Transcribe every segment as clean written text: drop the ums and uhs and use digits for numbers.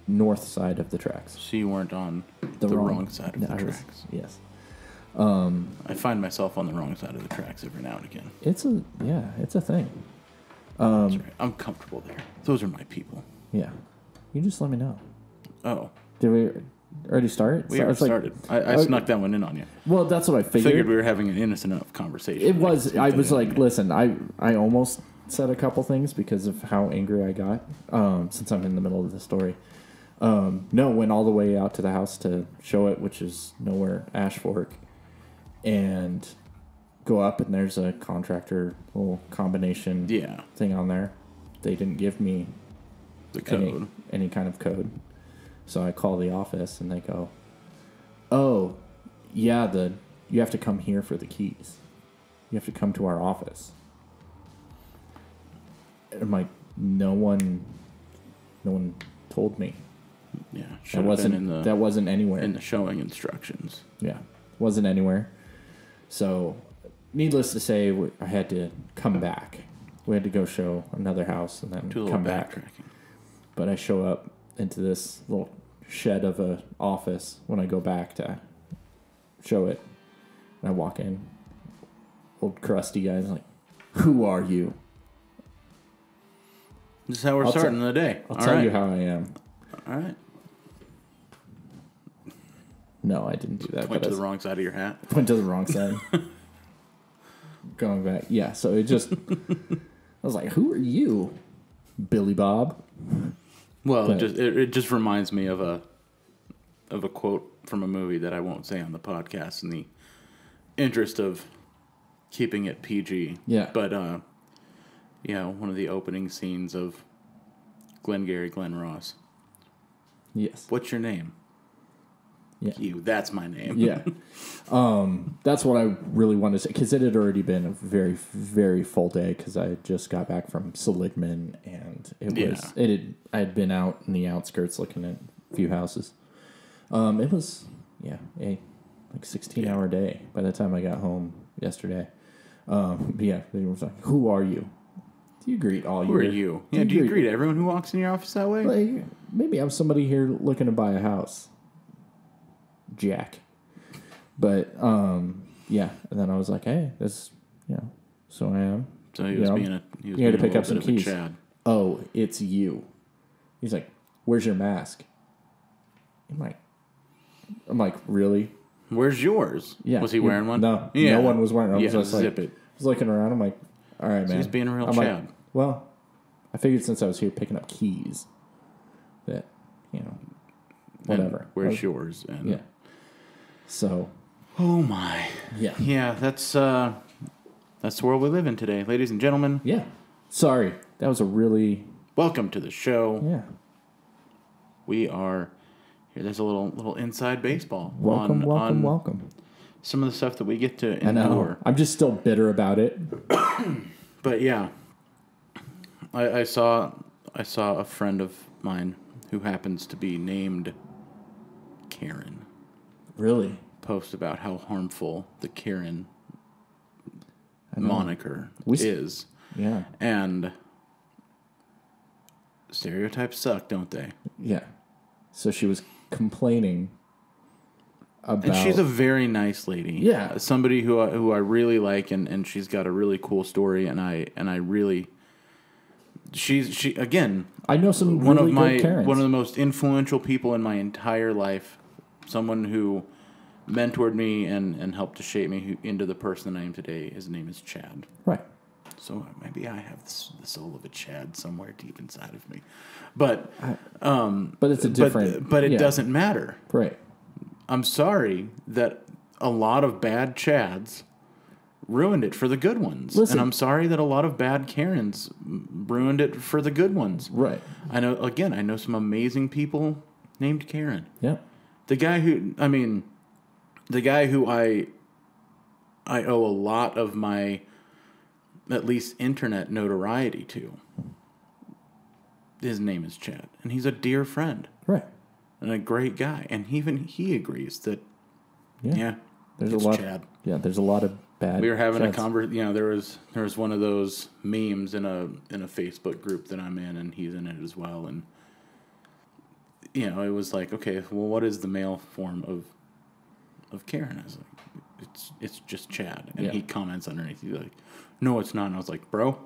north side of the tracks. So you weren't on the wrong side of the tracks. Yes. I find myself on the wrong side of the tracks every now and again. It's a thing. That's right. I'm comfortable there. Those are my people. Yeah. You just let me know. Oh. Did we already start? We already started. I snuck that one in on you. Well, that's what I figured. Figured we were having an innocent enough conversation. It was. I was like, listen, I almost said a couple things because of how angry I got since I'm in the middle of the story. No, went all the way out to the house to show it, which is nowhere Ash Fork, and go up, and there's a contractor little combination thing on there. They didn't give me the code, any kind of code. So I call the office, and they go, "Oh, yeah, you have to come here for the keys. You have to come to our office." And I'm like, no one told me. Yeah, that wasn't anywhere in the showing instructions. Yeah, wasn't anywhere. So, needless to say, I had to come back. We had to go show another house and then come back. But I show up into this little shed of a office when I go back to show it. And I walk in. Old crusty guy's like, "Who are you?" This is how we're starting the day. I'll tell you how I am. All right. No, I didn't do that. Went to the wrong side of your hat. Went to the wrong side. Going back. Yeah, so it just... I was like, "Who are you, Billy Bob?" Well, it just reminds me of a quote from a movie that I won't say on the podcast in the interest of keeping it PG. Yeah. But, one of the opening scenes of Glengarry Glen Ross. Yes. What's your name? Yeah. You. That's my name. Yeah. That's what I really wanted to say, because it had already been a very, very full day, because I just got back from Seligman, and I had been out in the outskirts looking at a few houses. It was, a 16-hour day by the time I got home yesterday. They were like, "Who are you?" Do you greet all Who are you? Yeah, do you greet everyone who walks in your office that way? Like, maybe I'm somebody here looking to buy a house. Jack. But, and then I was like, "Hey, this, so I am." So he was being had to pick up some keys. Chad. "Oh, it's you." He's like, "Where's your mask?" I'm like, "Really?" "Where's yours?" Yeah. Was he wearing one? No. Yeah. No one was wearing it. I was just like, zip it. I was looking around. I'm like, "All right, man." So he's being a real I'm Chad. Like, well, I figured since I was here picking up keys that, whatever. And where's yours? And yeah. So. Oh my. Yeah. Yeah, that's the world we live in today, ladies and gentlemen. Yeah. Sorry. That was a really... Welcome to the show. Yeah. We are... Here, there's a little inside baseball. Welcome. Some of the stuff that we get to endure. I know. I'm just still bitter about it. But yeah. I saw a friend of mine who happens to be named Karen. Really? Post about how harmful the Karen moniker is. Yeah. And stereotypes suck, don't they? Yeah. So she was complaining about... And she's a very nice lady. Yeah. Somebody who I really like, and she's got a really cool story, and I really... She again... I know some really good Karens. One of the most influential people in my entire life. Someone who mentored me and helped to shape me into the person that I am today. His name is Chad. Right. So maybe I have the soul of a Chad somewhere deep inside of me. But it's a different... But it doesn't matter. Right. I'm sorry that a lot of bad Chads ruined it for the good ones. Listen, and I'm sorry that a lot of bad Karens ruined it for the good ones. Right. I know some amazing people named Karen. Yeah. The guy who I owe a lot of my, at least internet notoriety to, his name is Chad. And he's a dear friend. Right. And a great guy. And even he agrees that, there's it's a lot, Chad. Yeah, there's a lot of bad We were having Chads. a conversation, there was one of those memes in a Facebook group that I'm in, and he's in it as well. And you know, it was like, okay, well, what is the male form of Karen? I was like, it's just Chad. And he comments underneath. He's like, no, it's not. And I was like, bro,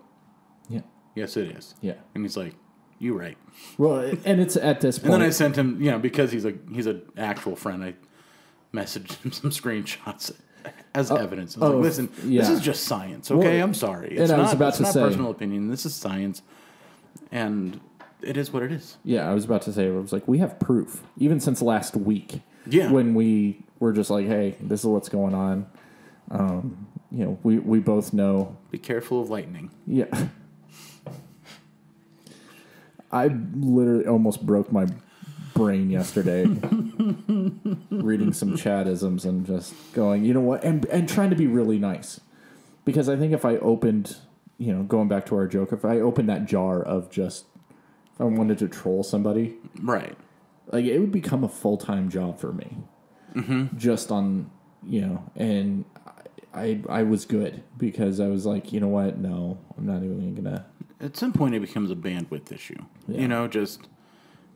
yes, it is. Yeah. And he's like, you right. Well, and it's at this point. And then I sent him, you know, because he's an actual friend, I messaged him some screenshots as evidence. I was like, listen, this is just science, okay? Well, I'm sorry. It's not personal opinion. This is science. And it is what it is. Yeah, I was about to say, I was like, we have proof. Even since last week. Yeah. When we were just like, hey, this is what's going on. You know, we both know. Be careful of lightning. Yeah. I literally almost broke my brain yesterday reading some Chadisms and just going, you know what, and trying to be really nice. Because I think if I opened, you know, going back to our joke, if I opened that jar of just, if I wanted to troll somebody. Right. Like, it would become a full-time job for me. Mm-hmm. Just on, you know, and I was good because I was like, you know what, no, I'm not even going to. At some point, it becomes a bandwidth issue. Yeah. You know, just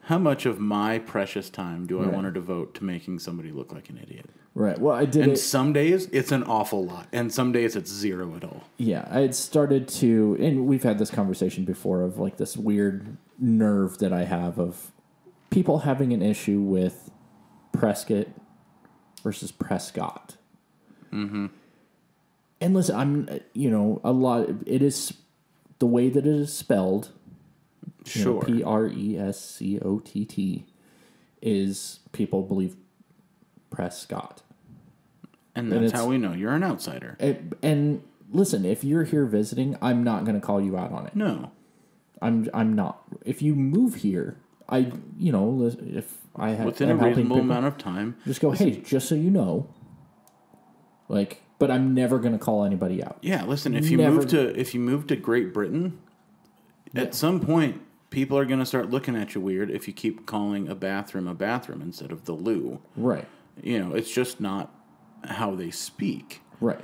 how much of my precious time do I want to devote to making somebody look like an idiot? Right. Well, I did. And some days it's an awful lot, and some days it's zero at all. Yeah, I had started to, and we've had this conversation before of like this weird nerve that I have of people having an issue with Prescott versus Prescott. Mm-hmm. And listen, I'm, you know, it is the way that it is spelled. Sure. Prescott is people believe Prescott. And that's how we know you're an outsider. And listen, if you're here visiting, I'm not going to call you out on it. No. I'm not. If you move here, you know, if I have within a reasonable amount of time, just go, hey, just so you know, like, but I'm never going to call anybody out. Yeah, listen, if you move to Great Britain, at some point people are going to start looking at you weird if you keep calling a bathroom instead of the loo. Right. You know, it's just not how they speak. Right.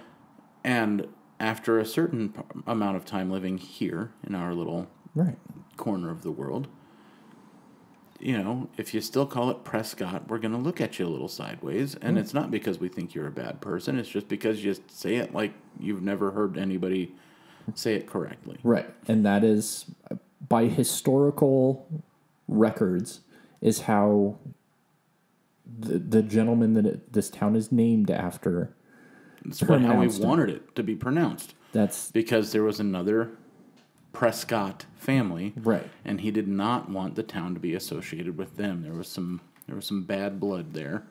And after a certain amount of time living here in our little corner of the world, you know, if you still call it Prescott, we're going to look at you a little sideways. And it's not because we think you're a bad person. It's just because you say it like you've never heard anybody say it correctly. Right. And that is, by historical records, is how the gentleman that this town is named after. That's how we wanted it to be pronounced. That's because there was another Prescott family, right? And he did not want the town to be associated with them. There was some bad blood there,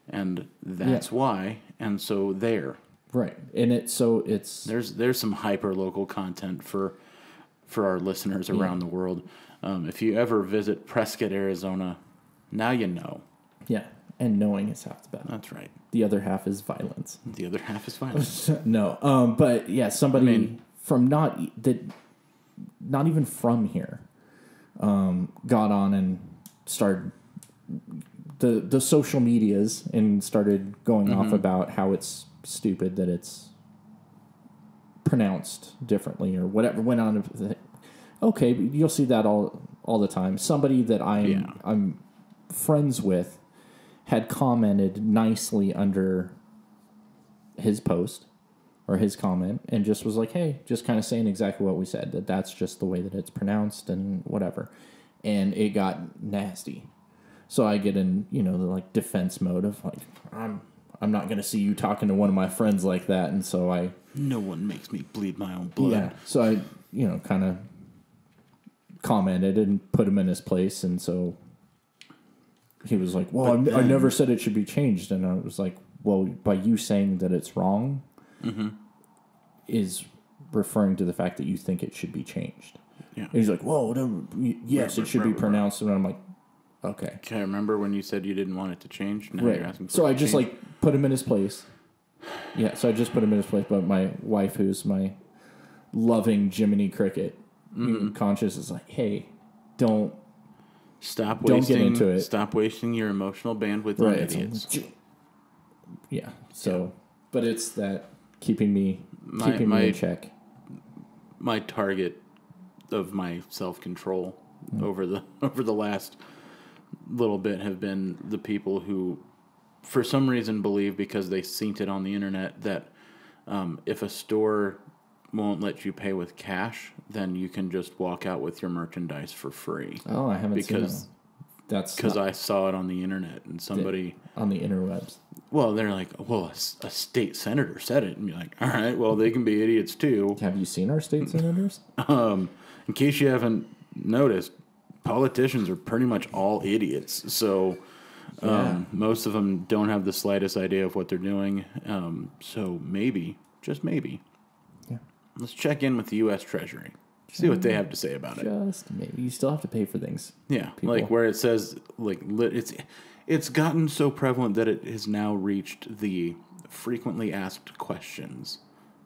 and that's why. And so right, and it's there's some hyper local content for our listeners around the world. If you ever visit Prescott, Arizona, now you know. Yeah, and knowing is half the battle. That's right. The other half is violence. No, but yeah, somebody from not even from here got on and started the social medias and started going off about how it's stupid that it's pronounced differently or whatever. Went on. Okay, you'll see that all the time. Somebody that I'm friends with had commented nicely under his post or his comment and just was like, hey, just kind of saying exactly what we said, that's just the way that it's pronounced and whatever. And it got nasty. So I get in, you know, the like defense mode of like, I'm not going to see you talking to one of my friends like that. And so no one makes me bleed my own blood. Yeah. So I, you know, kind of commented and put him in his place. And so he was like, well, I never said it should be changed. And I was like, well, by you saying that it's wrong is referring to the fact that you think it should be changed. Yeah. And he's like, whoa, yes, it should be pronounced. And I'm like, okay. Can I remember when you said you didn't want it to change? Now you're asking for so I just like put him in his place. Yeah, so I just put him in his place. But my wife, who's my loving Jiminy Cricket conscious, is like, hey, don't get into it. Stop wasting your emotional bandwidth on idiots. Yeah. So, but it's that keeping me in check. My target of my self-control over the last little bit have been the people who, for some reason, believe because they seen it on the internet that if a store won't let you pay with cash, then you can just walk out with your merchandise for free. Oh, I haven't seen that. That's because I saw it on the internet and somebody on the interwebs. Well, they're like, well, a state senator said it, and you're like, all right, well, they can be idiots too. Have you seen our state senators? In case you haven't noticed, politicians are pretty much all idiots. So most of them don't have the slightest idea of what they're doing. So maybe, just maybe, let's check in with the U.S. Treasury. See what they have to say about it. Just maybe. You still have to pay for things. Yeah, people. Like where it says, like it's gotten so prevalent that it has now reached the frequently asked questions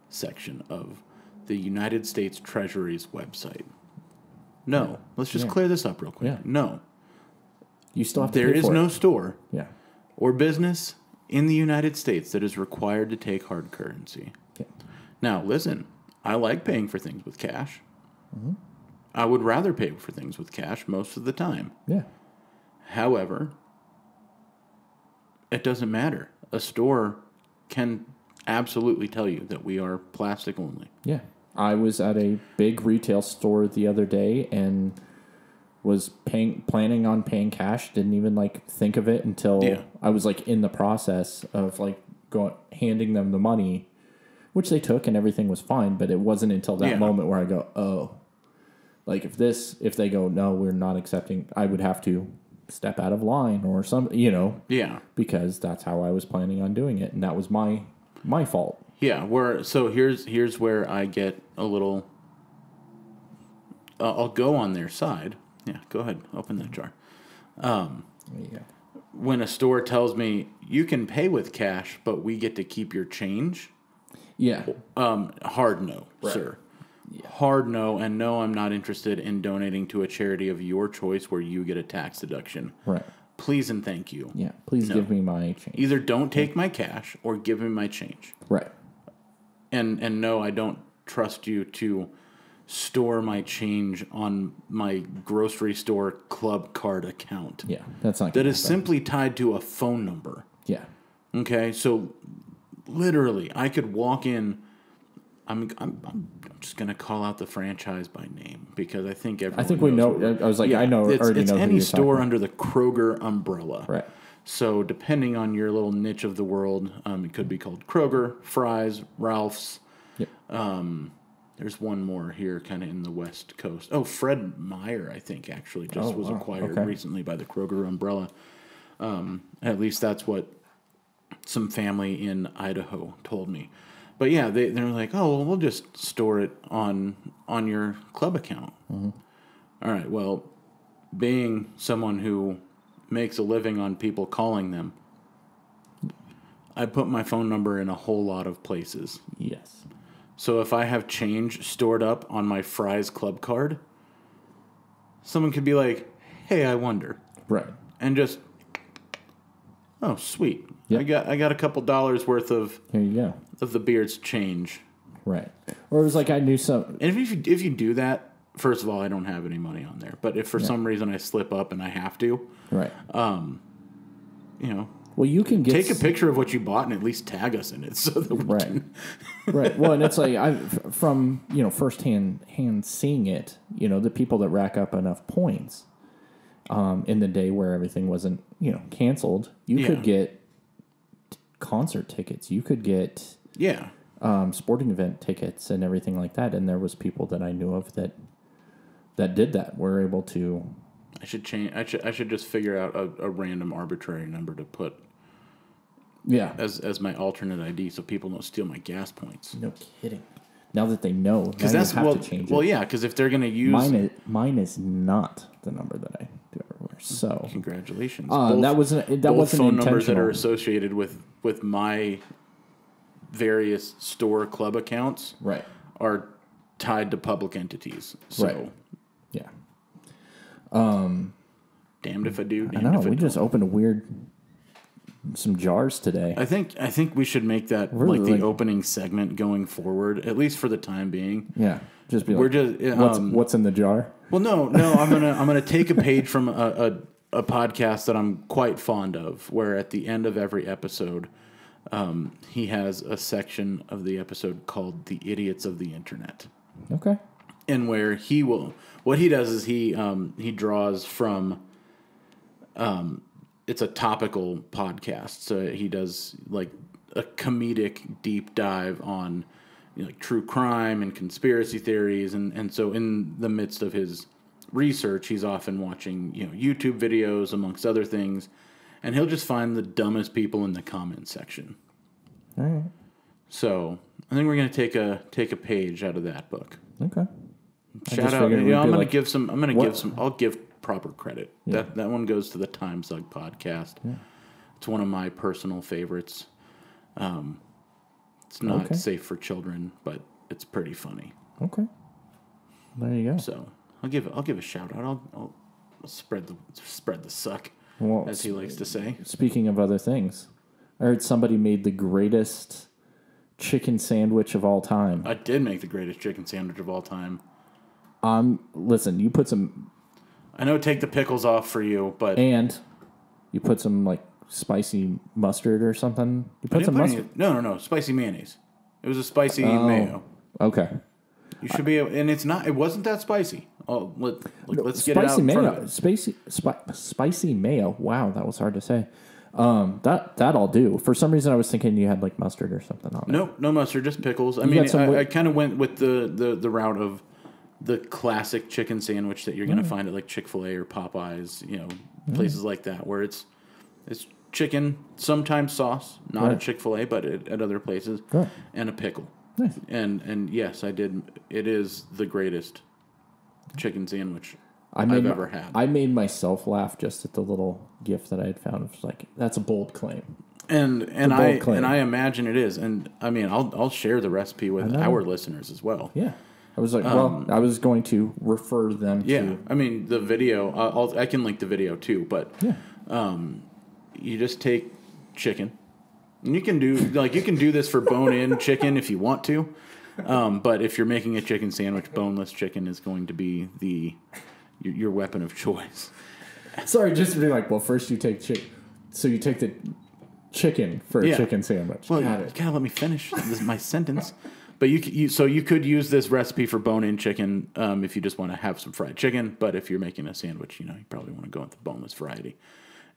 section of the United States Treasury's website. No, let's just clear this up real quick. Yeah. No, you still have to. There is no store, or business in the United States that is required to take hard currency. Okay. Now, listen, I like paying for things with cash. Mm-hmm. I would rather pay for things with cash most of the time. Yeah. However, it doesn't matter. A store can absolutely tell you that we are plastic only. Yeah. I was at a big retail store the other day and was planning on paying cash. Didn't even think of it until I was in the process of handing them the money, which they took and everything was fine. But it wasn't until that moment where I go, oh. If they go, no, we're not accepting, I would have to step out of line or something, Yeah. Because that's how I was planning on doing it. And that was my fault. Yeah. So here's where I get a little, I'll go on their side. Yeah. Go ahead. Open that jar. When a store tells me you can pay with cash, but we get to keep your change. Yeah. Hard no, sir. Yeah. Hard no, and no, I'm not interested in donating to a charity of your choice where you get a tax deduction. Right. Please and thank you. Yeah, please give me my change. Either don't take my cash or give me my change. Right. And no, I don't trust you to store my change on my grocery store club card account. Yeah, that's not that is simply tied to a phone number. Yeah. Okay, so literally, I could walk in. I'm just gonna call out the franchise by name because I think everyone. I think we know. I was like, I know. It's any store under the Kroger umbrella. Right. So depending on your little niche of the world, it could be called Kroger, Fry's, Ralph's. Yep. There's one more here, kind of in the West Coast. Oh, Fred Meyer, I think actually just was acquired recently by the Kroger umbrella. At least that's what some family in Idaho told me. But yeah, they're like, oh, well, we'll just store it on your club account. Mm-hmm. All right, well, being someone who makes a living on people calling them, I put my phone number in a whole lot of places. Yes. So if I have change stored up on my Fry's club card, someone could be like, hey, I wonder. Right. And just, oh, sweet. Yep. I got a couple dollars worth of here you go of the beard's change. Right. Or it was like I knew some. And if you do that, first of all, I don't have any money on there. But if for some reason I slip up and I have to, right. Well, you can take a picture of what you bought and at least tag us in it so that we can. Right. Well, and it's like from firsthand seeing it. The people that rack up enough points in the day where everything wasn't canceled, you could get concert tickets. You could get sporting event tickets and everything like that. And there was people that I knew of that did that. Were able to. I should change. I should just figure out a random arbitrary number to put. Yeah. As my alternate ID, so people don't steal my gas points. No kidding. Now that they know, because that's to change it. Well, yeah, because if they're going to use mine is not the number that I do everywhere. So congratulations. That wasn't phone numbers that are associated with my various store club accounts. Right. Are tied to public entities. So right. Yeah. Damned if I do. I know. We just opened some jars today. I think we should make that really, like the opening segment going forward, at least for the time being. Yeah, just be like, what's in the jar? Well, no. I'm gonna take a page from a a podcast that I'm quite fond of, where at the end of every episode, he has a section of the episode called "The Idiots of the Internet." Okay. And where what he does is he draws from, it's a topical podcast, so he does like a comedic deep dive on like true crime and conspiracy theories, and so in the midst of his research, he's often watching YouTube videos amongst other things, and he'll just find the dumbest people in the comment section. All right. So I think we're gonna take a page out of that book. Okay. Shout out! I'll give proper credit. Yeah. That one goes to the Time Suck podcast. Yeah. It's one of my personal favorites. It's not safe for children, but it's pretty funny. Okay. There you go. So I'll give a shout out. I'll spread the suck, as he likes to say. Speaking of other things, I heard somebody made the greatest chicken sandwich of all time. I did make the greatest chicken sandwich of all time. Listen, you put some... I know take the pickles off for you, but... And you put some, like, spicy mustard or something? You put some mustard? No. Spicy mayonnaise. It was a spicy mayo. Okay. You should be... And it wasn't that spicy. Let's get it out in front of it. Spicy mayo. Wow, that was hard to say. That I'll do. For some reason, I was thinking you had, like, mustard or something on it. Nope, no mustard, just pickles. I kind of went with the route of the classic chicken sandwich that you're going to find at like Chick-fil-A or Popeyes, places like that, where it's chicken, sometimes sauce, not at Chick-fil-A, but at other places, and a pickle. Nice. And yes, I did. It is the greatest chicken sandwich I've ever had. I made myself laugh just at the little gift that I had found. It was like, that's a bold claim. And I imagine it is. And I mean, I'll share the recipe with our listeners as well. Yeah. I was like, I was going to refer them to... Yeah, I mean, the video, I can link the video too, but you just take chicken. And you can do this for bone-in chicken if you want to, but if you're making a chicken sandwich, boneless chicken is going to be your weapon of choice. Sorry, just to be like, well, first you take chicken. So you take the chicken for a chicken sandwich. Well, you gotta let me finish my sentence. But you could use this recipe for bone-in chicken if you just want to have some fried chicken. But if you're making a sandwich, you probably want to go with the boneless variety.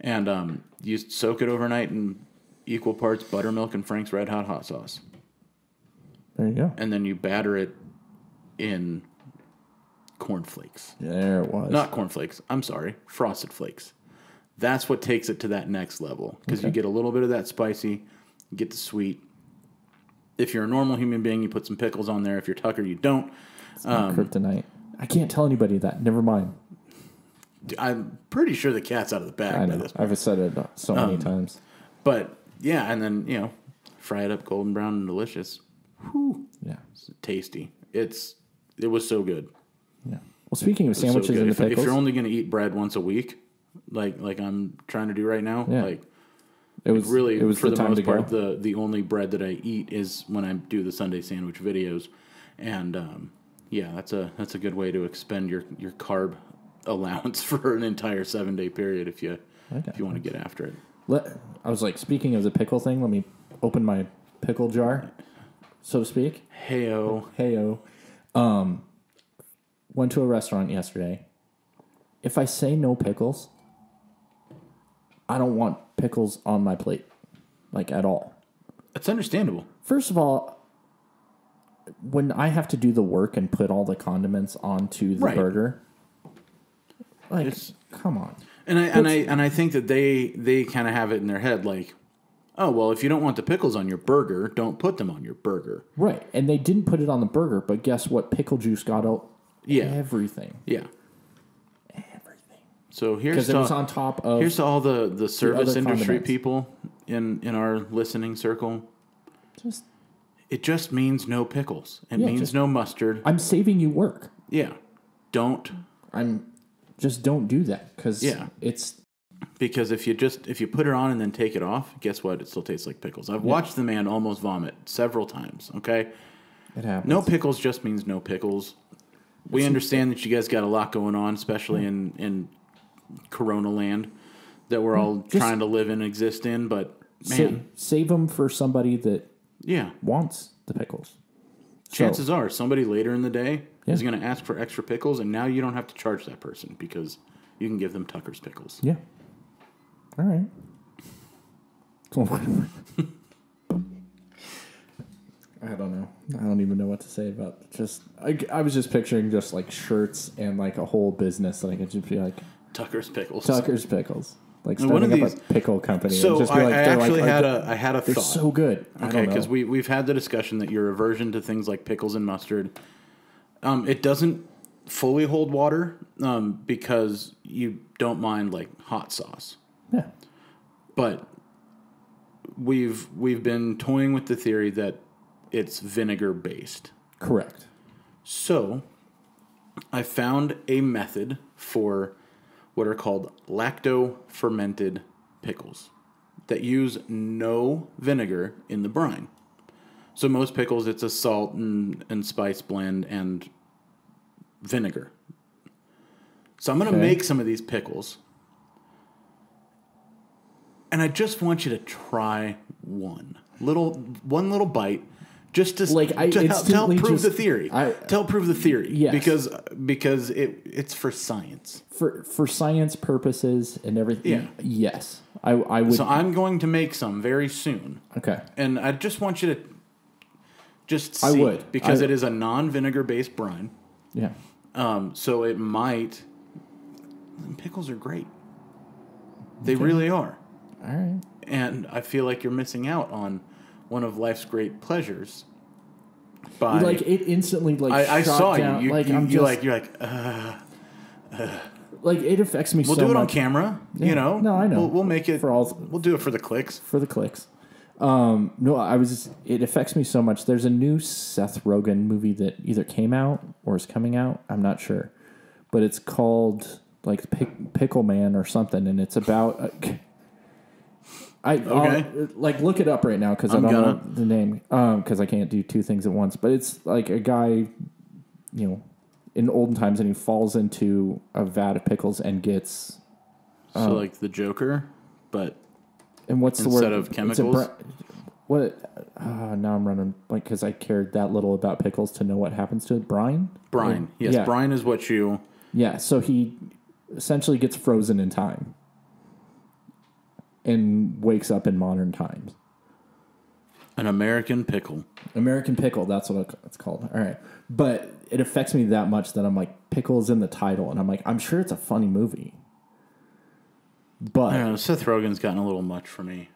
And you soak it overnight in equal parts buttermilk and Frank's Red Hot sauce. There you go. And then you batter it in cornflakes. There it was. Not cornflakes. I'm sorry. Frosted Flakes. That's what takes it to that next level. Because you get a little bit of that spicy, you get the sweet. If you're a normal human being, you put some pickles on there. If you're Tucker, you don't. It's not kryptonite. I can't tell anybody that. Never mind. I'm pretty sure the cat's out of the bag I know. by this point. I've said it so many times. But, yeah, and then, fry it up golden brown and delicious. Whew. Yeah. It's tasty. It was so good. Yeah. Well, speaking of sandwiches and the pickles. If you're only going to eat bread once a week, like I'm trying to do right now, it was for the most part the only bread that I eat is when I do the Sunday sandwich videos, and that's a good way to expend your carb allowance for an entire 7-day period if you want to get after it. I was like, speaking of the pickle thing, let me open my pickle jar, so to speak. Heyo. Went to a restaurant yesterday. If I say no pickles, I don't want pickles on my plate, like at all. That's understandable. First of all, when I have to do the work and put all the condiments onto the burger, come on. And I think that they kind of have it in their head like, oh well, if you don't want the pickles on your burger, don't put them on your burger. Right, and they didn't put it on the burger, but guess what? Pickle juice got out everything. Yeah. So here's it was on top of here's to all the service industry people in our listening circle. It just means no pickles. It means no mustard. I'm saving you work. Yeah. Don't do that because it's because if you put it on and then take it off, guess what? It still tastes like pickles. I've watched the man almost vomit several times. Okay, it happens. No pickles just means no pickles. We understand that you guys got a lot going on, especially in Corona land that we're all trying to live and exist in. But man, save them for somebody that wants the pickles. Chances are somebody later in the day is going to ask for extra pickles, and now you don't have to charge that person because you can give them Tucker's pickles. Yeah. All right. I don't know. I don't even know what to say about I was just picturing just like shirts and like a whole business that I could just be like Tucker's Pickles. Tucker's Pickles. Like starting up a pickle company. So and just be like, I actually had a they're thought. So good. Okay, because we've had the discussion that your aversion to things like pickles and mustard, it doesn't fully hold water because you don't mind like hot sauce. Yeah. But we've been toying with the theory that it's vinegar based. Correct. So I found a method for what are called lacto-fermented pickles that use no vinegar in the brine. So most pickles, it's a salt and spice blend and vinegar. So I'm going to make some of these pickles. And I just want you to try one little bite. Just to help prove the theory. To help prove the theory. Yes. Because it's for science. For science purposes and everything. Yeah. Yes. I would. So I'm going to make some very soon. Okay. And I just want you to just see. I would. Because it is a non-vinegar based brine. Yeah. So it might. Pickles are great. They really are. All right. And I feel like you're missing out on one of life's great pleasures. By like it instantly I saw down, you. Like you're like like it affects me. We'll so do it much. On camera. Yeah. You know. No, I know. We'll make it for all. We'll do it for the clicks. For the clicks. No, it affects me so much. There's a new Seth Rogen movie that either came out or is coming out. I'm not sure, but it's called like Pickle Man or something, and it's about. Like look it up right now because I don't know the name because I can't do two things at once. But it's like a guy, in olden times, and he falls into a vat of pickles and gets. So like the Joker, but and what's the word instead of chemicals? What? Now I'm running like because I cared that little about pickles to know what happens to it. Brine. Yes, yeah. Brine is what you. Yeah, so he essentially gets frozen in time. And wakes up in modern times. An American pickle. American pickle, that's what it's called. All right. But it affects me that much that I'm like, pickle's in the title. And I'm like, I'm sure it's a funny movie. But. I don't know, Seth Rogen's gotten a little much for me.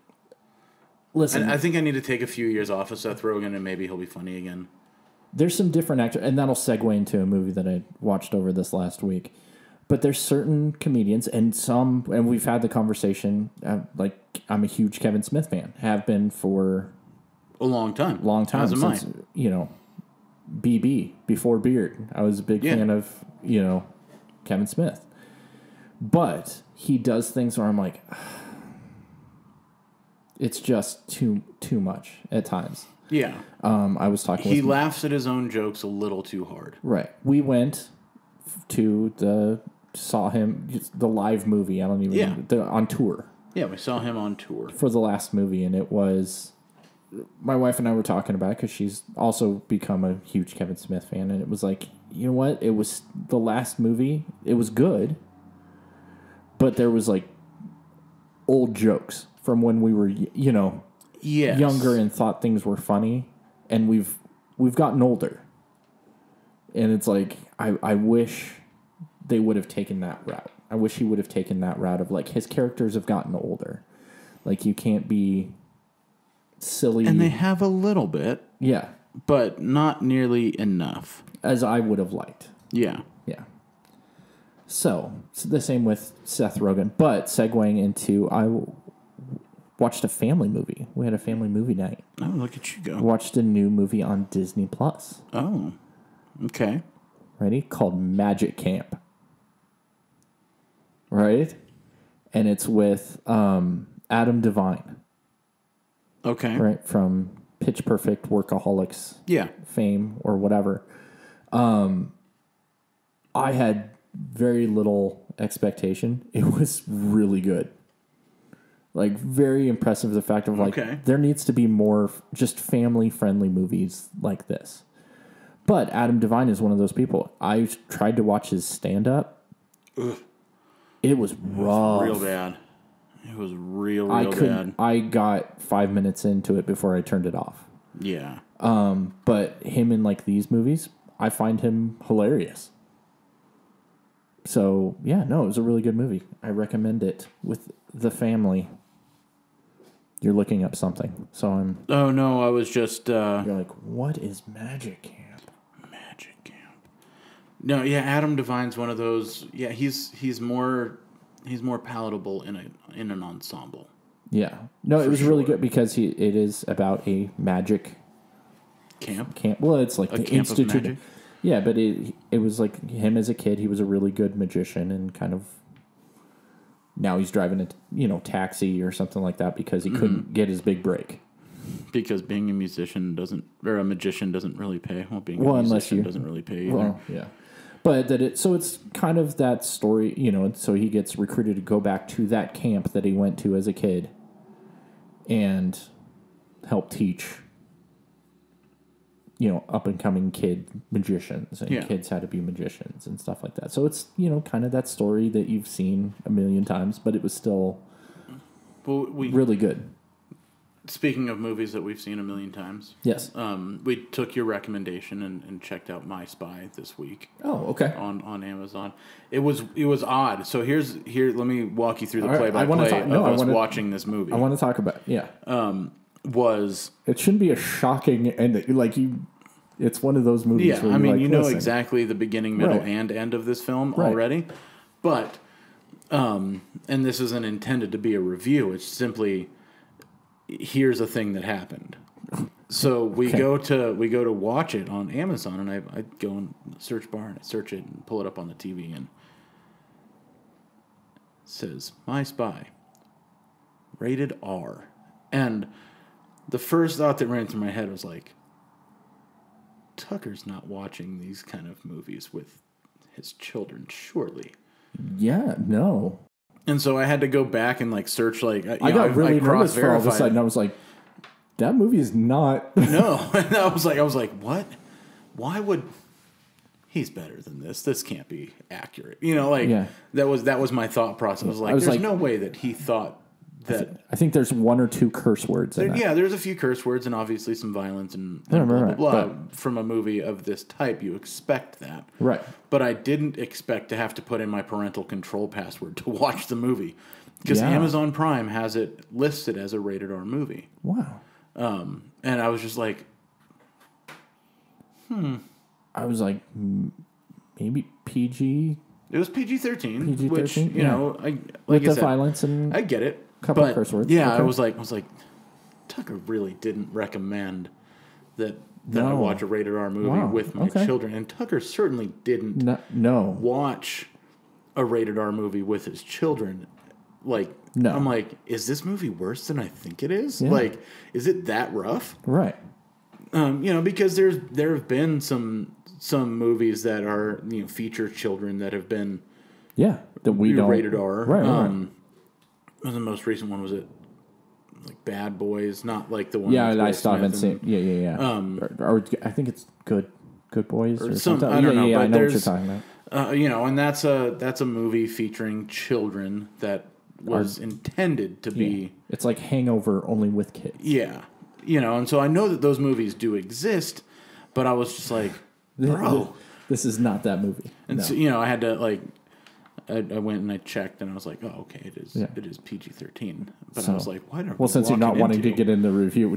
Listen. I think I need to take a few years off of Seth Rogen and maybe he'll be funny again. There's some different actors. And that'll segue into a movie that I watched over this last week. But there's certain comedians and we've had the conversation, like I'm a huge Kevin Smith fan, have been for a long time. Since, BB, before Beard. I was a big fan of, Kevin Smith. But he does things where I'm like, it's just too much at times. Yeah. I was talking He laughs at his own jokes a little too hard. Right. We went to saw him the live movie. I don't even on tour. Yeah, we saw him on tour for the last movie, and it was my wife and I were talking about it because she's also become a huge Kevin Smith fan, and it was like, you know what? It was the last movie. It was good, but there was like old jokes from when we were, younger and thought things were funny, and we've gotten older, and it's like I wish they would have taken that route. I wish he would have taken that route of like his characters have gotten older. Like you can't be silly. And they have a little bit. Yeah. But not nearly enough. As I would have liked. Yeah. Yeah. So the same with Seth Rogen. But segueing into, I watched a family movie. We had a family movie night. Oh, look at you go. Watched a new movie on Disney Plus. Oh. Okay. Ready? Called Magic Camp. Right? And it's with Adam Devine. Okay. Right? From Pitch Perfect, Workaholics fame or whatever. I had very little expectation. It was really good. Like, very impressive, the fact of, like, there needs to be more just family-friendly movies like this. But Adam Devine is one of those people. I tried to watch his stand-up. Ugh. It was rough. It was real bad. It was real bad. I got 5 minutes into it before I turned it off. Yeah. But him in, like, these movies, I find him hilarious. So, yeah, no, it was a really good movie. I recommend it with the family. You're looking up something, so I'm... Oh, no, I was just... You're like, what is Magic Camp? Magic Camp. No, yeah, Adam Devine's one of those... Yeah, he's more palatable in an ensemble. Yeah. No, it was really good because it is about a magic... Camp? Well, it's like the Institute... Yeah, but it was like him as a kid. He was a really good magician and kind of... Now he's driving a taxi or something like that because he couldn't get his big break. Because being a magician doesn't really pay. Well, being a musician doesn't really pay either. Well, yeah. But so it's kind of that story, so he gets recruited to go back to that camp that he went to as a kid and help teach up and coming kid magicians and kids how to be magicians and stuff like that. So it's, kind of that story that you've seen a million times, but it was still really good. Speaking of movies that we've seen a million times. Yes. We took your recommendation and checked out My Spy this week. Oh, okay. On Amazon. It was odd. So here, let me walk you through the play-by-play of us watching this movie. I want to talk about, it shouldn't be a shocking ending. It's one of those movies where you know exactly the beginning, middle, and end of this film already. But, and this isn't intended to be a review. It's simply, here's a thing that happened. So we go to watch it on Amazon, and I go in the search bar and I search it and pull it up on the TV, and it says, My Spy, rated R. And the first thought that ran through my head was like, Tucker's not watching these kind of movies with his children, surely. Yeah, no. And so I had to go back and search I got really nervous for all of a sudden. I was like, that movie is not. No, and I was like, what? Why would he's better than this? This can't be accurate. That was my thought process. I was like, there's no way that he thought. I think there's one or two curse words in that. Yeah, there's a few curse words and obviously some violence and blah, blah, blah. From a movie of this type, you expect that. Right. But I didn't expect to have to put in my parental control password to watch the movie. Because Amazon Prime has it listed as a rated R movie. Wow. And I was just like, I was like, maybe PG? It was PG-13. PG-13, which, with the violence and... I get it. Couple of curse words. Yeah, okay. I was like, Tucker really didn't recommend that I watch a rated R movie with my children, and Tucker certainly didn't watch a rated R movie with his children. No. I'm like, is this movie worse than I think it is? Yeah. Is it that rough? Right. Because there have been some movies that are feature children that have been that we don't rated R. Right. The most recent one was it Bad Boys, not the one. Yeah, I still haven't seen. Yeah. Or I think it's Good Boys or something. I don't know. Yeah, but I know what you're talking about. And that's a movie featuring children that was intended to be. It's like Hangover only with kids. Yeah, and so I know that those movies do exist, but I was just like, bro, this is not that movie. And so I had to I went and I checked and I was like, oh, okay, it is PG-13. But I was like, what are we since you're not wanting to get in the review,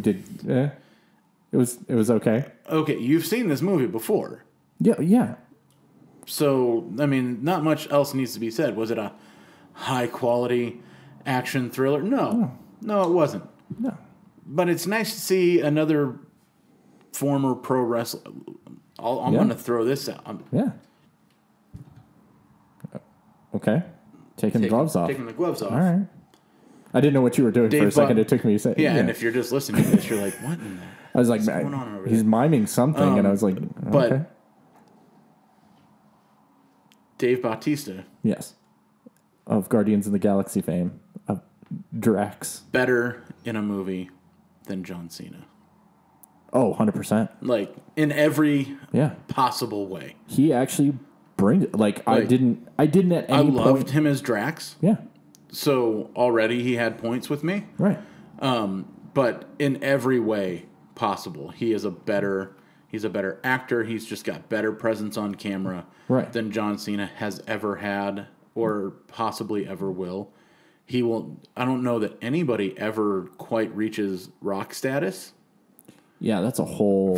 it was okay. Okay, you've seen this movie before. Yeah. So, not much else needs to be said. Was it a high-quality action thriller? No, it wasn't. No. But it's nice to see another former pro wrestler. I'm going to throw this out. Okay. Taking the gloves off. Taking the gloves off. All right. I didn't know what you were doing for a second. It took me a second. Yeah, and if you're just listening to this, you're like, what in the... I was like, what's going on over he's there? Miming something, and I was like, but okay. Dave Bautista. Yes. Of Guardians of the Galaxy fame. Of Drax. Better in a movie than John Cena. Oh, 100%. Like, in every possible way. He actually brings it. Like I didn't at any point. I loved him as Drax. Yeah. So already he had points with me. Right. But in every way possible, he's a better actor. He's just got better presence on camera than John Cena has ever had or possibly ever will. I don't know that anybody ever quite reaches Rock status. Yeah, that's a whole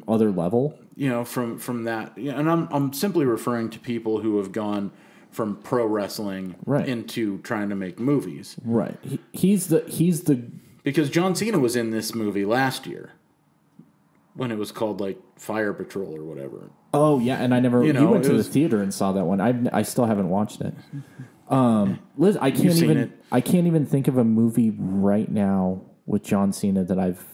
other level. You know, from that. Yeah, and I'm simply referring to people who have gone from pro wrestling into trying to make movies. Right. He's the because John Cena was in this movie last year when it was called like Fire Patrol or whatever. Oh yeah, and I never. You went to the theater and saw that one. I still haven't watched it. Liz, I can't even think of a movie right now with John Cena that I've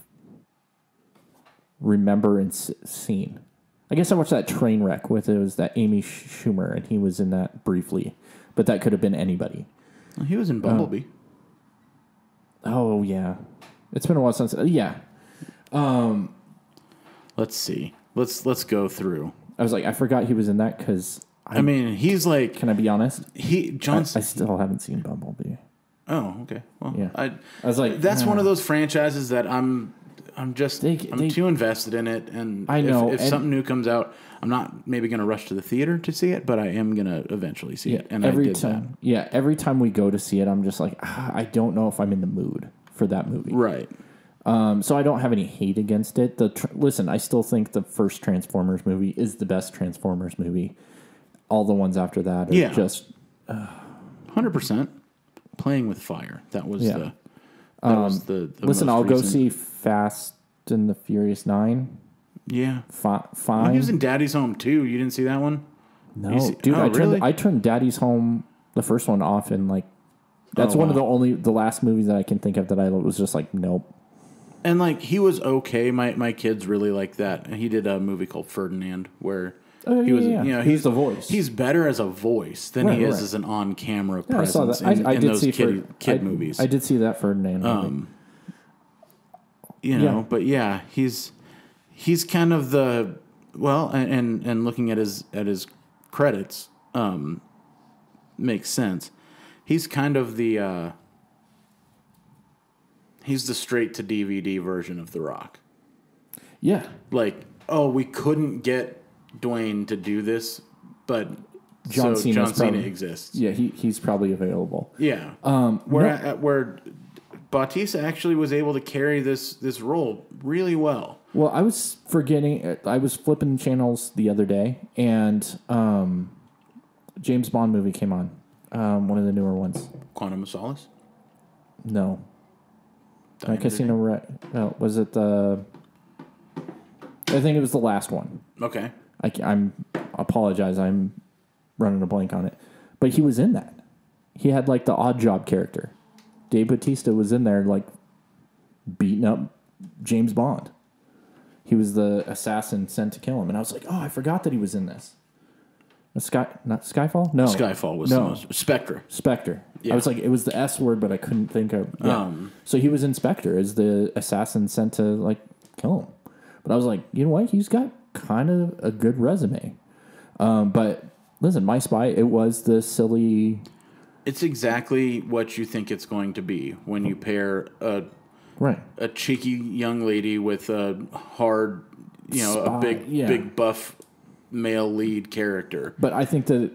remember and seen. I guess I watched that Trainwreck with it was that Amy Schumer, and he was in that briefly, but that could have been anybody. Well, he was in Bumblebee. Oh yeah, it's been a while since. Yeah. Let's see. Let's go through. I was like, I forgot he was in that because I mean, he's like. Can I be honest? I still haven't seen Bumblebee. Oh, okay. Well, yeah. I was like, that's one of those franchises that I'm too invested in it, and I know if something new comes out, I'm not maybe going to rush to the theater to see it, but I am going to eventually see it. And every time we go to see it, I'm just like, I don't know if I'm in the mood for that movie. Right. So I don't have any hate against it. Listen, I still think the first Transformers movie is the best Transformers movie. All the ones after that are just 100% Playing with Fire. That was the. Listen, I'll go see Fast and the Furious 9. Yeah. Fine. Well, he was in Daddy's Home too. You didn't see that one? No. Dude, I turned Daddy's Home, the first one, off, and like, that's one of the last movies that I can think of that I was just like, nope. And like, he was okay. My kids really liked that. And he did a movie called Ferdinand where he was, he's the voice. He's better as a voice than he is as an on-camera presence I saw that. in those kid movies. I did see that Ferdinand movie. But yeah, he's kind of the and looking at his credits makes sense. He's kind of the he's the straight to DVD version of The Rock. Yeah, like we couldn't get Dwayne to do this, but John Cena exists. Yeah, he's probably available. Yeah, where Bautista actually was able to carry this role really well. Well, I was flipping channels the other day, and James Bond movie came on, one of the newer ones. Quantum of Solace? No. Casino no, was it the... I think it was the last one. Okay. I apologize, I'm running a blank on it. But he was in that. He had like the Odd Job character. Dave Bautista was in there, like, beating up James Bond. He was the assassin sent to kill him. And I was like, I forgot that he was in this. Not Skyfall? No. Skyfall was the most. Spectre. Yeah. I was like, it was the S word, but I couldn't think of... Yeah. So he was in Spectre as the assassin sent to, like, kill him. But I was like, you know what? He's got kind of a good resume. But, listen, My Spy, it was the silly... It's exactly what you think it's going to be when you pair a cheeky young lady with a hard, a big buff male lead character. But I think the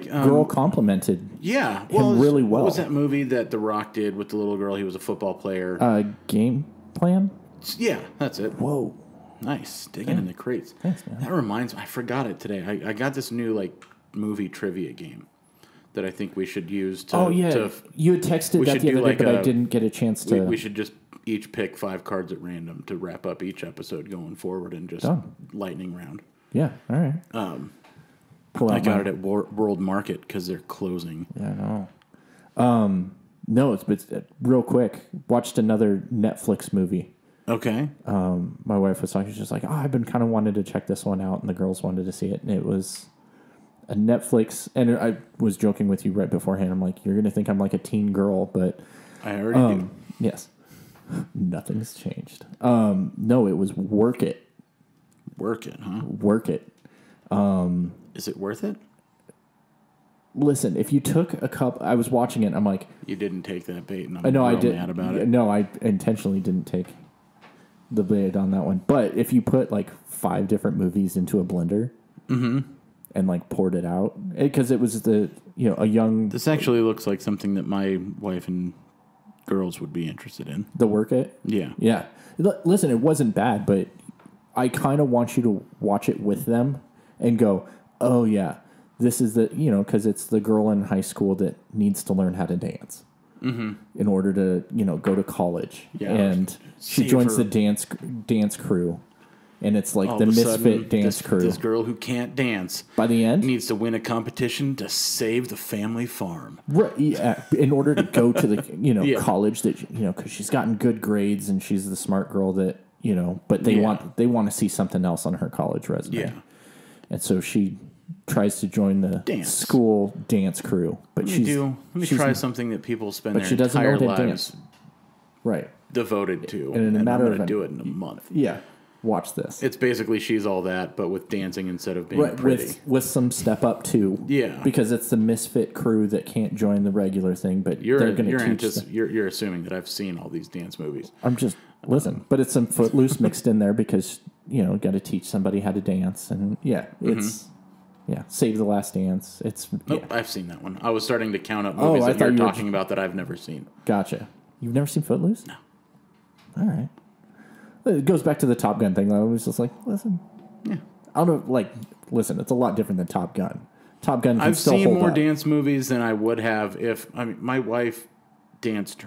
girl complimented him really well. What was that movie that The Rock did with the little girl? He was a football player. Game Plan? Yeah, that's it. Whoa. Nice. Digging in the crates. Thanks, man. That reminds me, I forgot it today. I got this new movie trivia game that I think we should use to... you had texted that the other day, but I didn't get a chance to... We should just each pick 5 cards at random to wrap up each episode going forward and just lightning round. Yeah, all right. I got it at World Market because they're closing. Yeah, I know. No, it's real quick. Watched another Netflix movie. Okay. My wife was talking. She's just like, I've been kind of wanting to check this one out, and the girls wanted to see it, and it was a Netflix, and I was joking with you right beforehand. I'm like, you're going to think I'm like a teen girl, but I already do. Yes. Nothing's changed. No, it was Work It. Work It, huh? Work It. Is it worth it? Listen, if you took a cup, I was watching it. I'm like, you didn't take that bait, and I'm I did. Mad about it. No, I intentionally didn't take the bait on that one. But if you put like 5 different movies into a blender and like poured it out, because it was a young. This actually looks like something that my wife and girls would be interested in. The Work It, yeah. Listen, it wasn't bad, but I kind of want you to watch it with them and go, oh yeah. This is because it's the girl in high school that needs to learn how to dance in order to, go to college. Yeah. And she joins the dance crew, and it's like the misfit dance crew. This girl who can't dance by the end needs to win a competition to save the family farm. Right. Yeah. In order to go to the college that because she's gotten good grades and she's the smart girl that but they want to see something else on her college resume. Yeah. And so she tries to join the school dance crew, but let me try something that people spend their entire lives devoted to, and in a matter I'm going to do it in a month. Yeah, watch this. It's basically She's All That, but with dancing instead of being pretty. With some step up too. Yeah, because it's the misfit crew that can't join the regular thing, but they're going to teach. You're assuming that I've seen all these dance movies. I'm just listen, but it's some Footloose mixed in there because got to teach somebody how to dance, and it's. Yeah, Save the Last Dance. I've seen that one. I was starting to count up movies that you're talking about that I've never seen. Gotcha. You've never seen Footloose? No. All right. It goes back to the Top Gun thing, though. I was just like, listen. Yeah. I don't know, listen, it's a lot different than Top Gun. Top Gun can I've still seen hold more up. dance movies than I would have my wife danced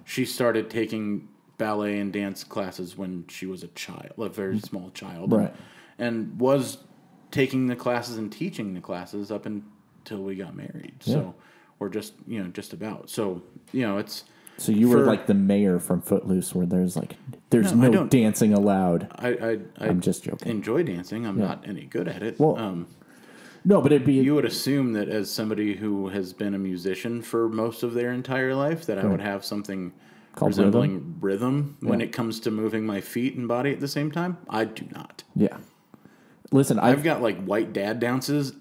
she started taking ballet and dance classes when she was a very small child. Right. And was taking the classes and teaching the classes up until we got married. Yeah. So, or just about. So, it's... So you were like the mayor from Footloose where there's no dancing allowed. I'm just joking. Enjoy dancing. I'm not any good at it. Well, no, but it'd be... You would assume that as somebody who has been a musician for most of their entire life that I would have something resembling rhythm when it comes to moving my feet and body at the same time. I do not. Yeah. Listen, I've got white dad dances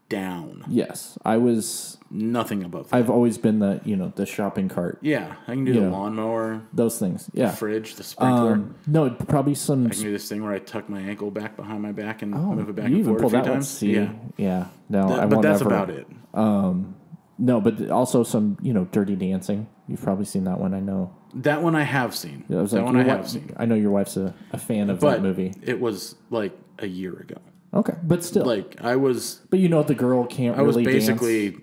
down. Yes, I was nothing above that. I've always been the shopping cart. Yeah, I can do the lawnmower, those things. Yeah, the fridge, the sprinkler. No, probably some. I can do this thing where I tuck my ankle back behind my back and move it back you and even forth pull a few that times. See, yeah. No, but that's about it. No, but also some Dirty Dancing. You've probably seen that one. I know that one. I have seen. I have seen. I know your wife's a fan of that movie. It was a year ago. Okay, but still, I was. But the girl can't. I was really basically dance.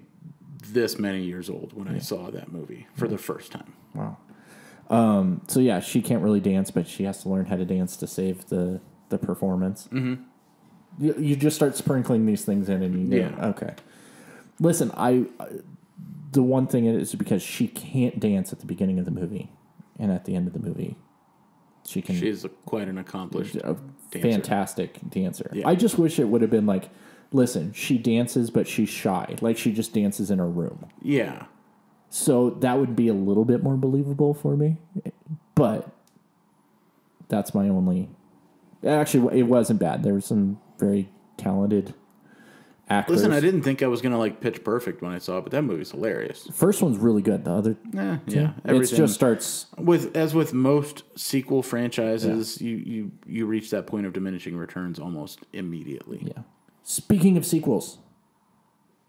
This many years old when I saw that movie for the first time. Wow. So yeah, she can't really dance, but she has to learn how to dance to save the performance. Mm-hmm. You just start sprinkling these things in, and okay. Listen, the one thing is because she can't dance at the beginning of the movie, and at the end of the movie. She's quite an accomplished dancer. Fantastic dancer. Yeah. I just wish it would have been listen, she dances, but she's shy. She just dances in her room. Yeah. So that would be a little bit more believable for me. But that's my only... Actually, it wasn't bad. There were some very talented actors. Listen, I didn't think I was going to Pitch Perfect when I saw it, but that movie's hilarious. First one's really good. The other... It just starts... As with most sequel franchises, you reach that point of diminishing returns almost immediately. Yeah. Speaking of sequels...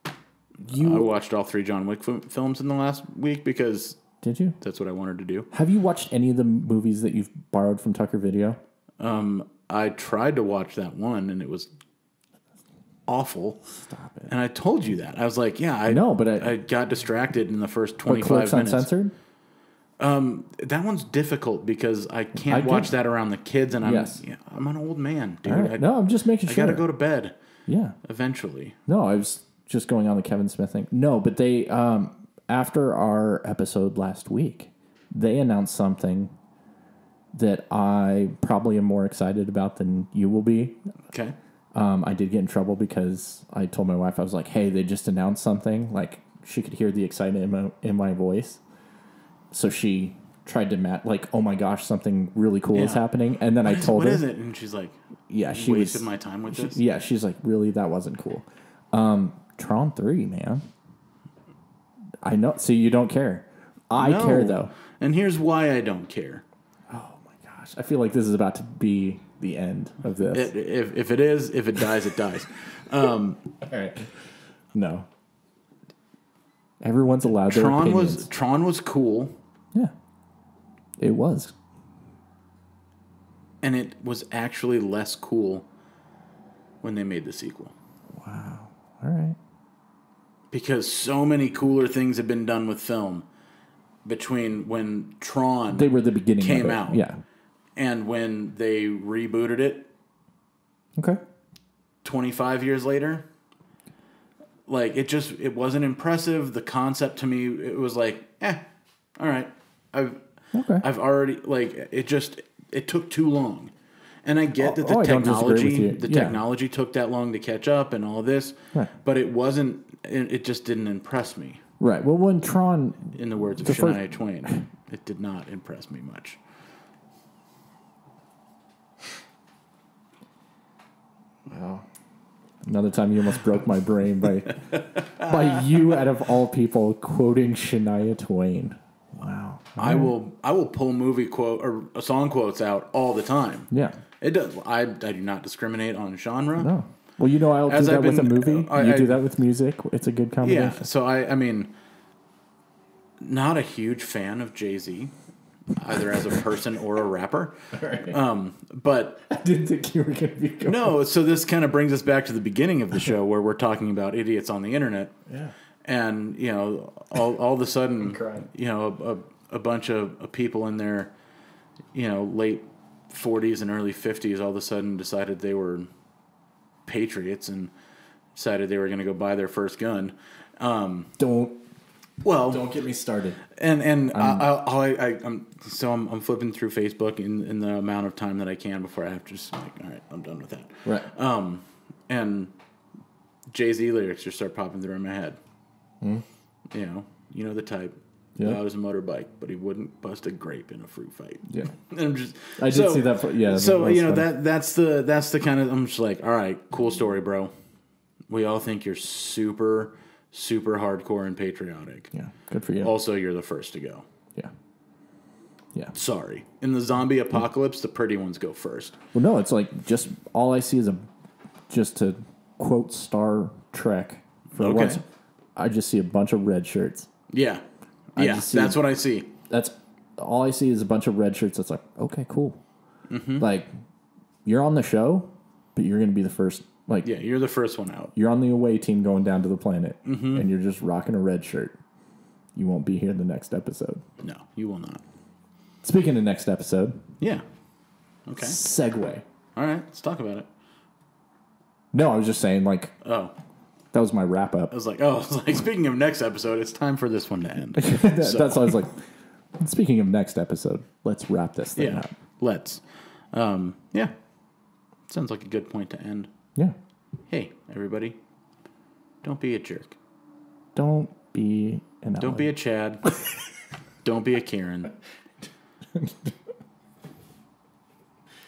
I watched all 3 John Wick films in the last week because... Did you? That's what I wanted to do. Have you watched any of the movies that you've borrowed from Tucker Video? I tried to watch that one, and it was awful. Stop it. And I told you that. I was like, I know, but I got distracted in the first 25 minutes. Uncensored? That one's difficult because I can't watch that around the kids, and I'm an old man, dude. Right. No, I'm just making sure. I got to go to bed. Yeah. Eventually. No, I was just going on the Kevin Smith thing. No, but they, after our episode last week, they announced something that I probably am more excited about than you will be. Okay. I did get in trouble because I told my wife, I was like, hey, they just announced something. Like, she could hear the excitement in my voice. So she tried to like, oh my gosh, something really cool is happening. And then I told her. What is it? And she's like, she wasted my time with this? Yeah, she's like, really? That wasn't cool. Tron 3, man. I know. See, you don't care. I care, though. And here's why I don't care. Oh my gosh. I feel like this is about to be the end of this. If it is, if it dies, it dies. All right. No. Everyone's allowed their opinions. Tron was cool. Yeah. It was. And it was actually less cool when they made the sequel. Wow. All right. Because so many cooler things have been done with film between when Tron they were the beginning came of it. out. Yeah. And when they rebooted it. Okay. 25 years later. Like, it wasn't impressive. The concept to me, it was like, all right. I've already, like, it took too long. And I get that the technology took that long to catch up and all this, right. But it just didn't impress me. Right. Well, when Tron... In the words of Shania Twain, it did not impress me much. Well, another time you almost broke my brain by you, out of all people, quoting Shania Twain. Wow. I will pull movie quote or song quotes out all the time. Yeah. It does. I do not discriminate on genre. No. Well, I'll do that with a movie. You do that with music. It's a good combination. Yeah. So I mean, not a huge fan of Jay-Z, either as a person or a rapper. Right. But I didn't think you were going to be going. No. So this kind of brings us back to the beginning of the show where we're talking about idiots on the internet. Yeah. And all of a sudden, a bunch of people in their, late 40s and early 50s all of a sudden decided they were patriots and decided they were going to go buy their first gun. Don't get me started. And I'm flipping through Facebook in the amount of time that I can before I have to just like, all right, I'm done with that. Right. And Jay-Z lyrics just start popping through in my head. Mm. You know the type. Yeah. That was a motorbike, but he wouldn't bust a grape in a fruit fight. Yeah, and I did see that. Yeah. So that's the kind of, I'm just like, all right, cool story, bro. We all think you're super, super hardcore and patriotic. Yeah, good for you. Also, you're the first to go. Yeah. Yeah. Sorry, in the zombie apocalypse, the pretty ones go first. Well, no, it's like just all I see is just to quote Star Trek for once. I just see a bunch of red shirts. Yeah. That's what I see. That's all I see is a bunch of red shirts. That's like, okay, cool. Mm-hmm. Like, you're on the show, but you're going to be the first. Like, yeah, you're the first one out. You're on the away team going down to the planet, and you're just rocking a red shirt. You won't be here the next episode. No, you will not. Speaking of next episode. Yeah. Okay. Segue. All right, let's talk about it. No, I was just saying, like... Oh. That was my wrap-up. I was like, speaking of next episode, it's time for this one to end. That's why I was like, speaking of next episode, let's wrap this thing up. Let's. Yeah. Sounds like a good point to end. Yeah. Hey, everybody. Don't be a jerk. Don't be an Alan. Don't be a Chad. Don't be a Karen.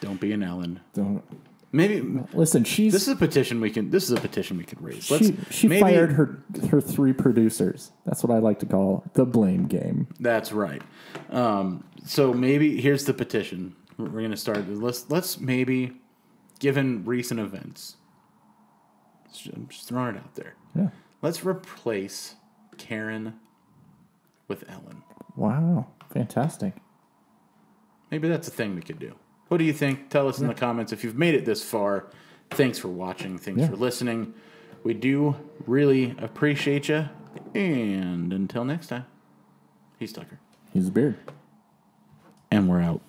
Don't be an Ellen. Don't... Maybe listen. This is a petition we can raise. She fired her 3 producers. That's what I like to call the blame game. That's right. So maybe here's the petition. We're going to start. Let's maybe, given recent events, I'm just throwing it out there. Yeah. Let's replace Karen with Ellen. Wow, fantastic. Maybe that's a thing we could do. What do you think? Tell us in the comments if you've made it this far. Thanks for watching. Thanks for listening. We do really appreciate you. And until next time, he's Tucker. He's Beard. And we're out.